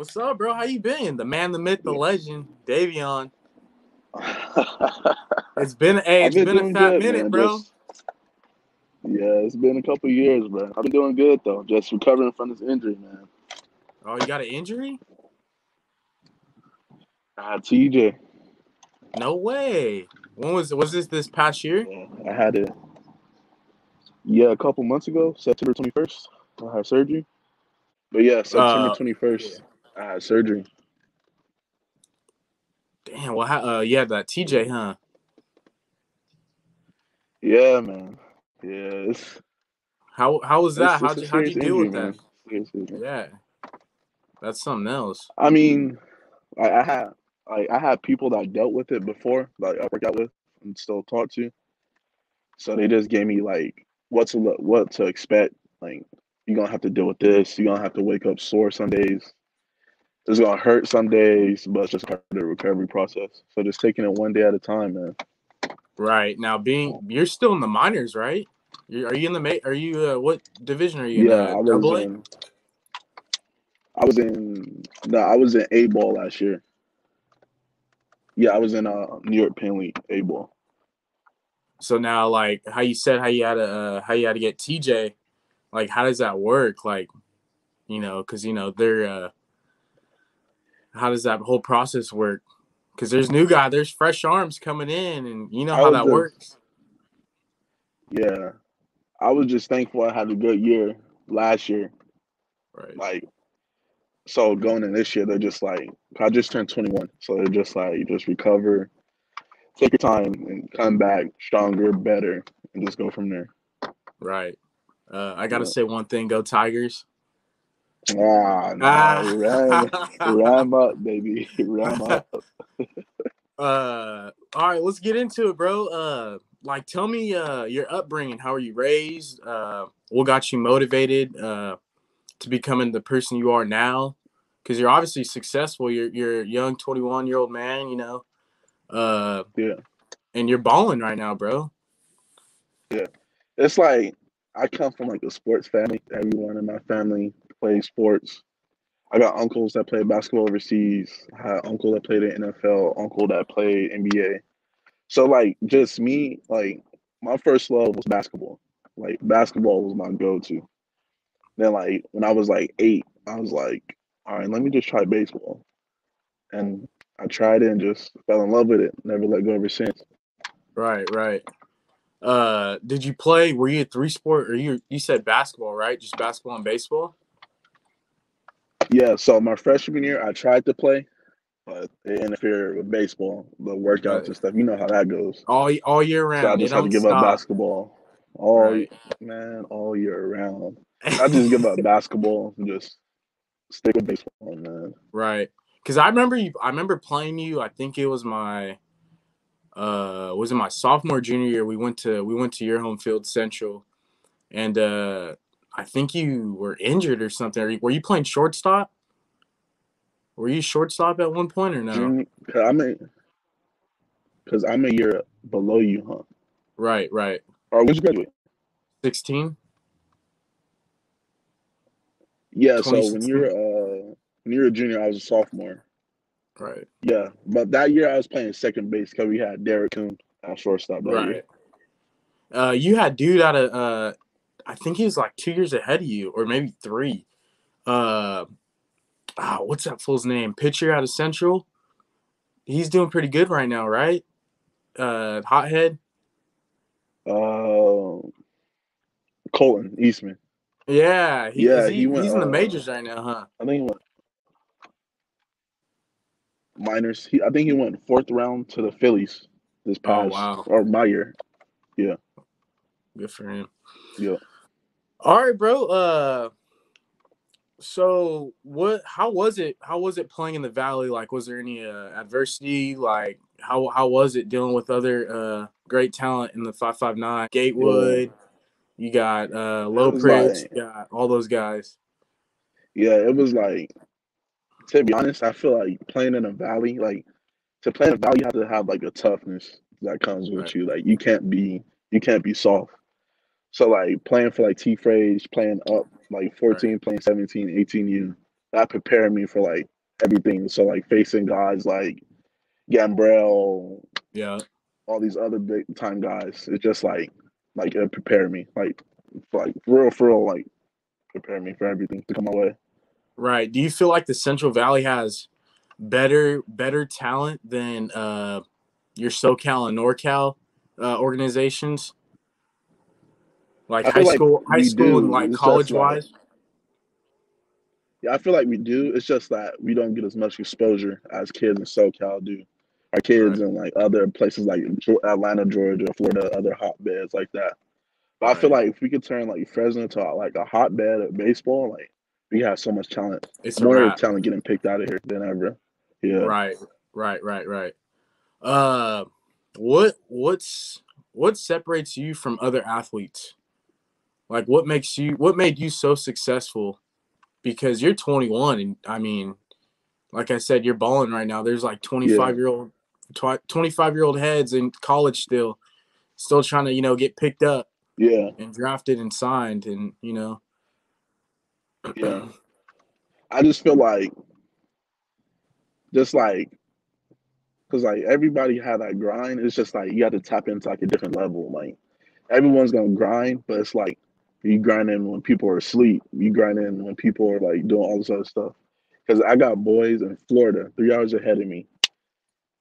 What's up, bro? How you been? The man, the myth, the legend, Dayvieon. It's been a fat good, minute, man. bro. It's been a couple years, bro. I've been doing good though. Just recovering from this injury, man. Oh, you got an injury? I had TJ. No way. When was this past year? Yeah, I had it. Yeah, a couple months ago, September 21st, I had surgery. But yeah, September Yeah. 21st, I had surgery. Damn. Well, yeah, that TJ, huh? Yeah, man. Yeah, How was that? it's a How'd you serious deal injury, with that? man. Seriously, man. Yeah, that's something else. I mean, I had people that dealt with it before, like I work out with and still talk to. So they just gave me like what to expect. Like you're gonna have to deal with this. You're gonna have to wake up sore some days. It's gonna hurt some days, but it's just part of the recovery process. So just taking it one day at a time, man. Right now, you're still in the minors, right? Are you in the Are you what division are you in? Yeah, I was Double A. in. I was in. No, I was in A ball last year. Yeah, I was in New York Penn League A ball. So now, like how you said, how you had to get TJ. Like, how does that work? Like, because they're how does that whole process work? Because there's fresh arms coming in, and you know I how was that just. works. Yeah, I was just thankful I had a good year last year. Right. Like so going in this year, they're just like I just turned 21, so they're just like just recover, take your time, and come back stronger, better, and just go from there. Right. I gotta Yeah. say one thing: Go Tigers! No, ram up, baby, ram up. All right, let's get into it, bro. Like, tell me, your upbringing. How are you raised? What got you motivated to becoming the person you are now? Because you're obviously successful. You're a young 21-year-old man. Yeah, And you're balling right now, bro. yeah. It's like I come from like a sports family. Everyone in my family plays sports. I got uncles that play basketball overseas. I had uncle that played in NFL, uncle that played NBA. So like just me, like my first love was basketball. Like basketball was my go-to. Then like when I was like 8, I was like, all right, let me just try baseball. And I tried it and just fell in love with it. Never let go ever since. Right, right. Did you play? Were you a three-sport, or you said basketball, right? Just basketball and baseball. Yeah, so my freshman year I tried to play, but it interfered with baseball, the workouts Right. and stuff. You know how that goes. All year So I round. It just had to don't give up stop. basketball Right. all year round. I just give up basketball and just stick with baseball, man. Right. Because I remember playing you. I think it was my was it my sophomore junior year. We went to your home field, Central, and I think you were injured or something. Were you playing shortstop? Were you shortstop at one point or no? Junior, cause I'm a year below you, huh? Right, right. Or when you graduate? 16, Yeah, so 2016. when you're a junior, I was a sophomore. Right, Yeah, but that year I was playing second base because we had Derek Coon at shortstop that year. right. You had dude out of I think he was like 2 years ahead of you, or maybe three. Uh, what's that fool's name? Pitcher out of Central. He's doing pretty good right now, right? Hothead. Uh, Colton Eastman. Yeah, Yeah, he went. he's in the majors right now, huh? I think he went minors. I think he went fourth round to the Phillies this Oh past wow, or my year. Yeah, good for him. yeah. All right, bro. So what? How was it? How was it playing in the Valley? Like, was there any adversity? Like, how was it dealing with other great talent in the 559? Yeah, Gatewood. You got it Low was Pritch. like, You got all those guys. yeah, it was like. To be honest, I feel like playing in a valley, like to play in a valley, you have to have like a toughness that comes Right, with you. Like you can't be soft. So like playing for like T Phrase, playing up like right, 14, playing 17, 18 U, that prepared me for like everything. So like facing guys like Gambrell, Yeah. all these other big time guys, it's just like it prepared me, like for real, like prepare me for everything to come my way. Right. Do you feel like the Central Valley has better talent than your SoCal and NorCal organizations? Like I feel like high we school and do. like It's just college like wise? yeah, I feel like we do. It's just that we don't get as much exposure as kids in SoCal do. Our kids Right. in like other places like Atlanta, Georgia, Florida, other hotbeds like that. But I feel Right. like if we could turn like Fresno to like a hotbed of baseball, like we have so much talent, It's a more wrap. talent getting picked out of here than ever. Yeah, Right. Right. Uh what separates you from other athletes? Like what made you so successful? Because you're 21 and I mean, like I said, you're balling right now. There's like yeah, 25-year-old heads in college still trying to, get picked up yeah, and drafted and signed and, yeah. I just feel like just like because like everybody had that grind. It's just like you have to tap into like a different level. Like everyone's gonna grind, but it's like you grinding when people are asleep. You grinding when people are like doing all this other stuff. Because I got boys in Florida, 3 hours ahead of me.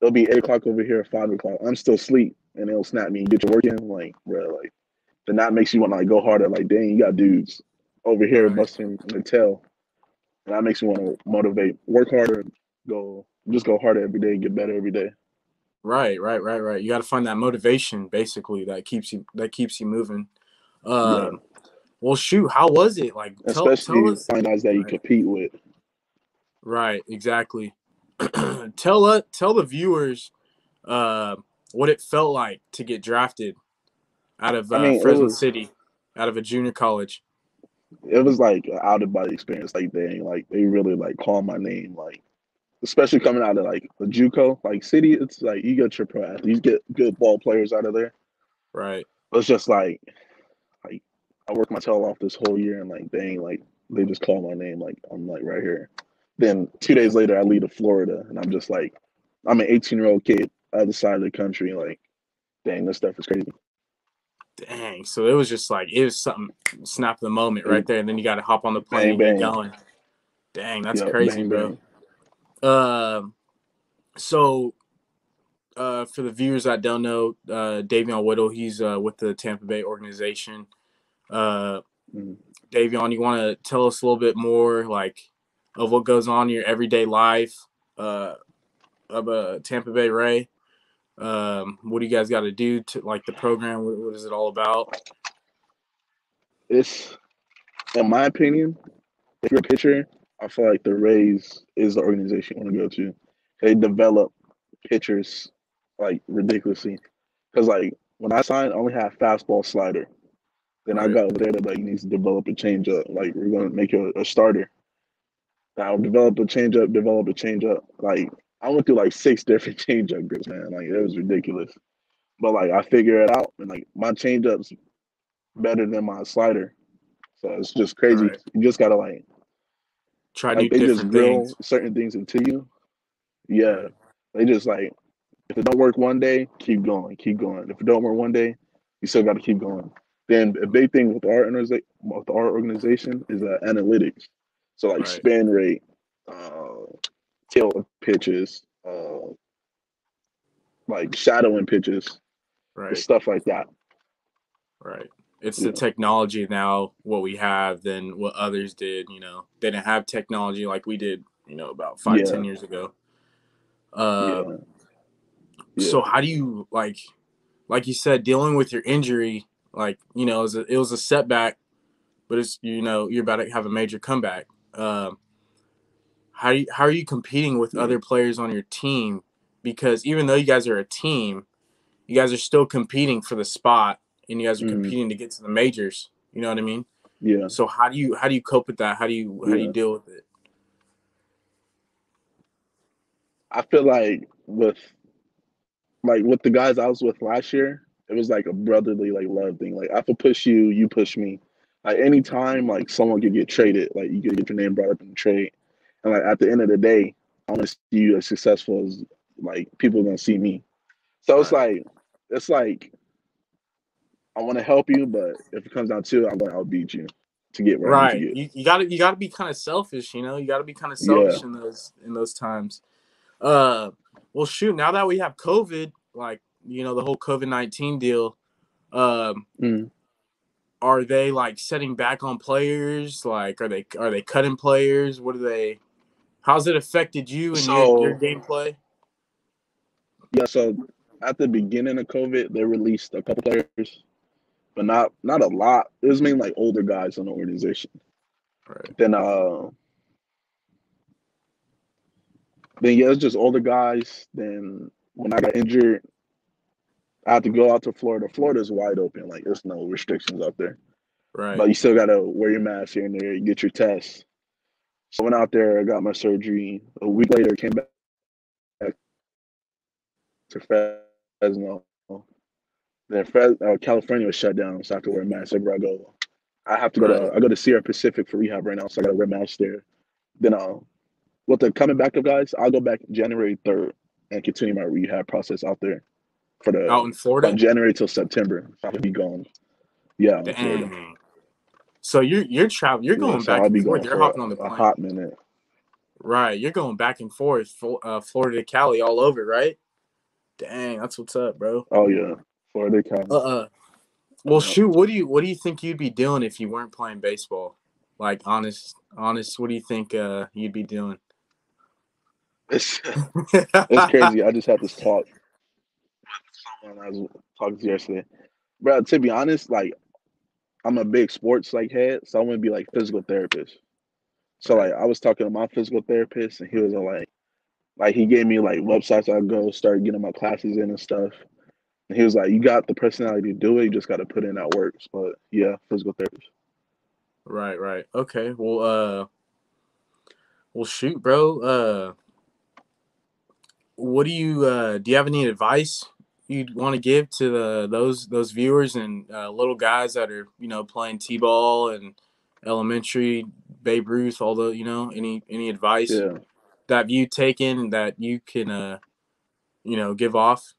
It'll be 8 o'clock over here, 5 o'clock. I'm still asleep, and they'll snap me and get your work in. Like, bro, like then that makes you want to like go harder. Like, dang, you got dudes over here right. busting the tail, and that makes me want to motivate, work harder, go harder every day, get better every day. Right. You got to find that motivation basically that keeps you moving. Yeah, Um, well, shoot, how was it? Like, tell especially us. find guys that you Right, compete with. right, exactly. Tell the viewers uh, what it felt like to get drafted out of I mean, Fresno City, out of a junior college. it was like an out of body experience. Like they really like call my name. Like especially coming out of like the JUCO, like city, it's like you get your pro athletes, you get good ball players out of there. Right, But it's just like I worked my tail off this whole year and like dang, like they just call my name, like I'm like right here. Then 2 days later I leave to Florida and I'm just like I'm an 18-year-old kid other side of the country, like dang, this stuff is crazy. dang. So it was just like it was something snap of the moment It was right there, and then you got to hop on the plane bang and get bang. going. Dang, that's Yep, crazy, bang bro. bang. So for the viewers that don't know, Dayvieon Whittle, he's with the Tampa Bay organization. Uh, Mm. Dayvieon, you want to tell us a little bit more, like, of what goes on in your everyday life uh, of a Tampa Bay Ray? What do you guys got to do to like the program? What is it all about? It's in my opinion, if you're a pitcher, I feel like the Rays is the organization you want to go to. They develop pitchers like ridiculously. Because like when I signed, I only had fastball slider. Then I Right, got over there that like needs to develop a changeup. Like we're gonna make you a starter. Now develop a changeup. Like I went through like 6 different changeup grips, man. Like it was ridiculous. But like I figured it out, and like my changeup's better than my slider. So it's just crazy. right. You just gotta Try new like they just different things. drill certain things into you. Yeah, Right, they just like if it don't work one day, keep going, keep going. If it don't work one day, you still got to keep going. Then a big thing with our organization is analytics. So like right, spin rate, uh, tail of pitches, like shadowing pitches, right, stuff like that. right. It's the Yeah, technology now, what we have, than what others did. They didn't have technology like we did, about five, yeah, 10 years ago. Uh, yeah, so yeah, how do you like you said, dealing with your injury, like, it was a setback, but it's, you're about to have a major comeback. Um, how are you competing with yeah. other players on your team? Because even though you guys are a team, you guys are still competing for the spot, and you guys are Mm, competing to get to the majors. You know what I mean? yeah, So how do you cope with that? How do you yeah. deal with it? I feel like with the guys I was with last year, it was like a brotherly like love thing. Like I could push you, you push me. Like anytime like someone could get traded, like you could get your name brought up in the trade. And like at the end of the day, I want to see you as successful as like people are gonna see me. So Right. it's like I want to help you, but if it comes down to it, I'm going to outbeat you to get where I need to Right. get. You gotta be kind of selfish, You gotta be kind of Yeah. selfish in those times. Uh, well, shoot. Now that we have COVID, like the whole COVID-19 deal, um, Mm. are they like setting back on players? Like, are they cutting players? What are they? How's it affected you and your So gameplay? yeah, so at the beginning of COVID, they released a couple players, but not a lot. It was mainly like older guys in the organization. Right. Then yeah, it's just older guys. Then when I got injured, I had to go out to Florida. Florida's wide open, like there's no restrictions out there. But Right. you still gotta wear your mask here and there, get your tests. So I went out there, I got my surgery. A week later, came back to Fresno. Then California was shut down, so I have to wear a mask everywhere I go. Right. I go to Sierra Pacific for rehab right now, so I gotta wear a mask there. Then with the coming back of guys, I'll go back January 3rd and continue my rehab process out there for Out in from Florida. January till September. I'll be gone. Yeah, in Florida. Dang. So you're traveling. You're Yeah, going so back I'll and be forth. gone You're for hopping on the a plane. hot minute. Right. You're going back and forth, Florida to Cali, all over, right? Dang, that's what's up, bro. Oh yeah, Florida, Uh. Cali. Well, Yeah. shoot. What do you think you'd be doing if you weren't playing baseball? Like, honest. What do you think you'd be doing? It's it's crazy. I just had this talk with someone I was talking to yesterday. Bro, to be honest, like I'm a big sports like head, so I want to be like physical therapist. So Right. like I was talking to my physical therapist, and he was like he gave me like websites I go start getting my classes in and stuff. And he was like, "You got the personality to do it. You just got to put in that work." But yeah, physical therapist. Right. Right. Okay. Well, shoot, bro. What do you have any advice you'd want to give to those viewers and little guys that are playing t-ball and elementary Babe Ruth, although any advice Yeah, that you taken that you can give off?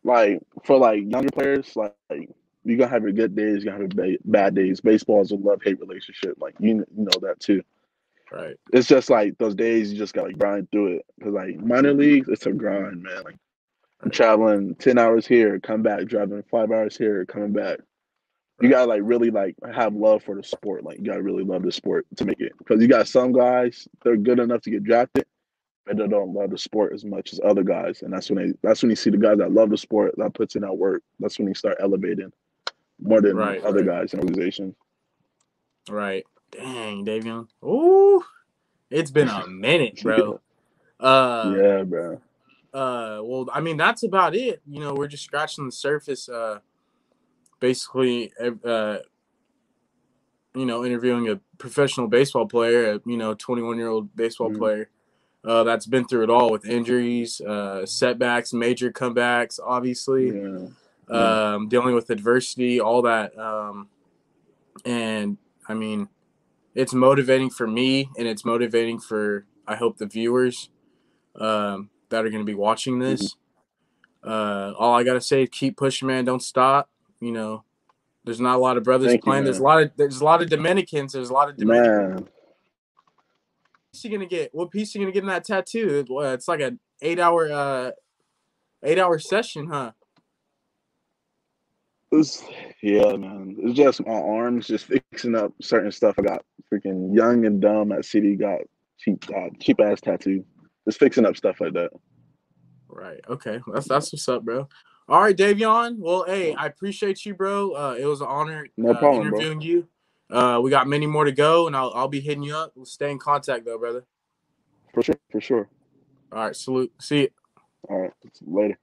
like for like younger players, like you gonna have your good days, you gonna have your bad days. Baseball is a love hate relationship. Like you know that too. Right. It's just like those days you just gotta like, grind through it. Cause like minor leagues, it's a grind, man. Like I'm Right. traveling 10 hours here, come back, driving 5 hours here, coming back. You Right. gotta like really like have love for the sport. Like you gotta really love the sport to make it. Because you got some guys, they're good enough to get drafted, but they don't love the sport as much as other guys. And that's when you see the guys that love the sport that puts in that work. That's when you start elevating more than Right. other Right. guys in the organization. Right. Dang, Davion. Ooh, it's been a minute, bro. Yeah, Uh, yeah, bro. well, I mean, that's about it. We're just scratching the surface. Basically, interviewing a professional baseball player, a 21-year-old baseball Mhm. player that's been through it all with injuries, setbacks, major comebacks, obviously, Yeah, yeah. dealing with adversity, all that. And I mean, it's motivating for me, and it's motivating for I hope the viewers that are going to be watching Mhm. this. All I gotta say is keep pushing, man. Don't stop. You know, there's not a lot of brothers Thank you, playing. man. There's a lot of Dominicans. There's a lot of Dominicans. Man, Piece you gonna get? What piece you gonna get in that tattoo? It's like an 8 hour session, huh? it's yeah, man. It's just my arms just fixing up certain stuff. I got freaking young and dumb at city got cheap ass tattoo. Just fixing up stuff like that. Right. Okay. That's what's up, bro. All right, Davion. Well, hey, So, I appreciate you, bro. It was an honor no problem, bro. interviewing you. We got many more to go, and I'll be hitting you up. We'll stay in contact, though, brother. For sure, for sure. All right. Salute. See you. All right, later.